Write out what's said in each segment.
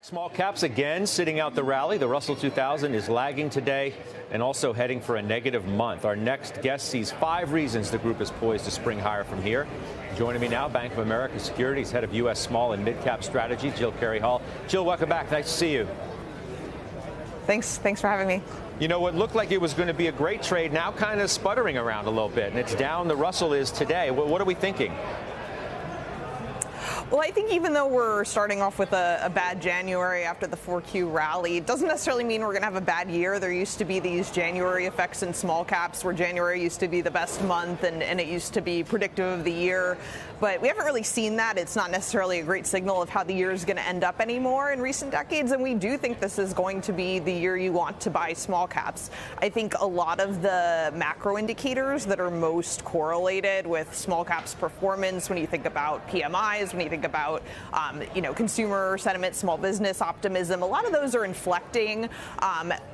Small caps again sitting out the rally. The Russell 2000 is lagging today and also heading for a negative month. Our next guest sees 5 reasons the group is poised to spring higher from here. Joining me now, Bank of America Securities Head of U.S. Small and Mid-Cap Strategy, Carey. Jill, welcome back. Nice to see you. Thanks for having me. You know, what looked like it was going to be a great trade now kind of sputtering around a little bit, and it's down. The Russell is today. What are we thinking? Well, I think even though we're starting off with a bad January after the 4Q rally, it doesn't necessarily mean we're going to have a bad year. There used to be these January effects in small caps where January used to be the best month and it used to be predictive of the year. But we haven't really seen that. It's not necessarily a great signal of how the year is going to end up anymore in recent decades. And we do think this is going to be the year you want to buy small caps. I think a lot of the macro indicators that are most correlated with small caps performance, when you think about PMIs, when you think about consumer sentiment, small business optimism, a lot of those are inflecting,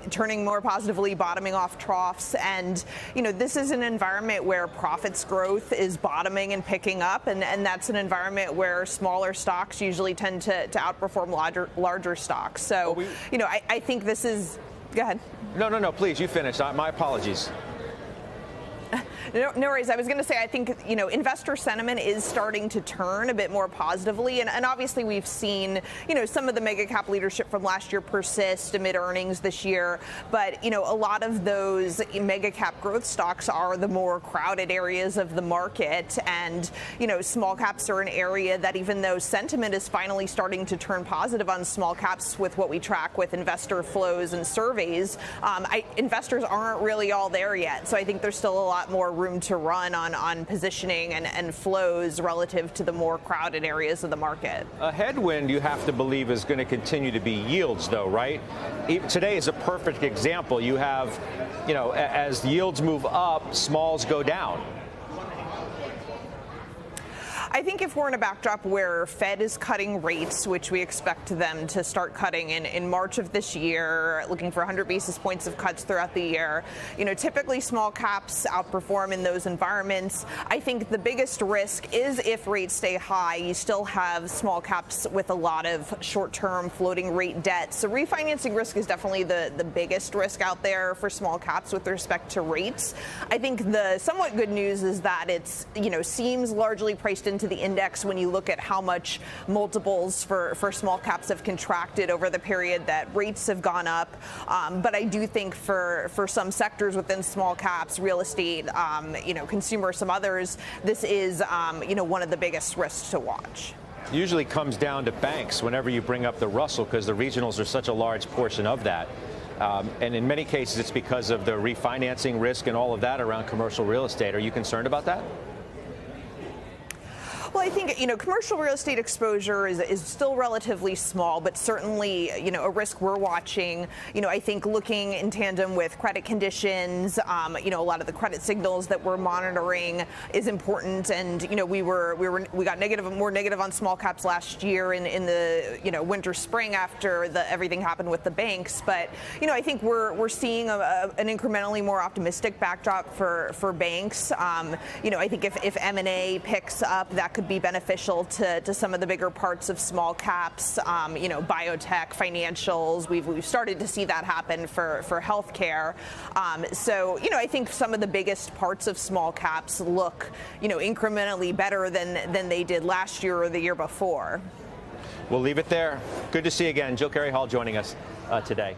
turning more positively, bottoming off troughs. And this is an environment where profits growth is bottoming and picking up, and that's an environment where smaller stocks usually tend to outperform larger stocks. So I think this is. Go ahead. No, please, you finish. My apologies. No worries. I was going to say, I think, investor sentiment is starting to turn a bit more positively. And obviously, we've seen, some of the mega cap leadership from last year persist amid earnings this year. But, a lot of those mega cap growth stocks are the more crowded areas of the market. And, small caps are an area that, even though sentiment is finally starting to turn positive on small caps with what we track with investor flows and surveys, investors aren't really all there yet. So I think there's still a lot more room to run on positioning and flows relative to the more crowded areas of the market. A headwind, you have to believe, is going to continue to be yields, though, right? Today is a perfect example. You have, as yields move up, smalls go down. I think if we're in a backdrop where Fed is cutting rates, which we expect them to start cutting in March of this year, looking for 100 basis points of cuts throughout the year, typically small caps outperform in those environments. I think the biggest risk is if rates stay high, you still have small caps with a lot of short-term floating rate debt. So refinancing risk is definitely the biggest risk out there for small caps with respect to rates. I think the somewhat good news is that it's, seems largely priced into the index when you look at how much multiples for small caps have contracted over the period that rates have gone up. But I do think for some sectors within small caps, real estate, consumer, some others, this is, one of the biggest risks to watch. Usually comes down to banks whenever you bring up the Russell, because the regionals are such a large portion of that. And in many cases, it's because of the refinancing risk and all of that around commercial real estate. Are you concerned about that? Well, I think, commercial real estate exposure is still relatively small, but certainly, a risk we're watching. I think looking in tandem with credit conditions, a lot of the credit signals that we're monitoring is important. And, we got more negative on small caps last year in the, winter, spring after everything happened with the banks. But, I think we're seeing an incrementally more optimistic backdrop for banks. I think if M&A picks up, that could be beneficial to some of the bigger parts of small caps, biotech, financials. We've started to see that happen for healthcare. So, I think some of the biggest parts of small caps look, incrementally better than they did last year or the year before. We'll leave it there. Good to see you again. Carey joining us today.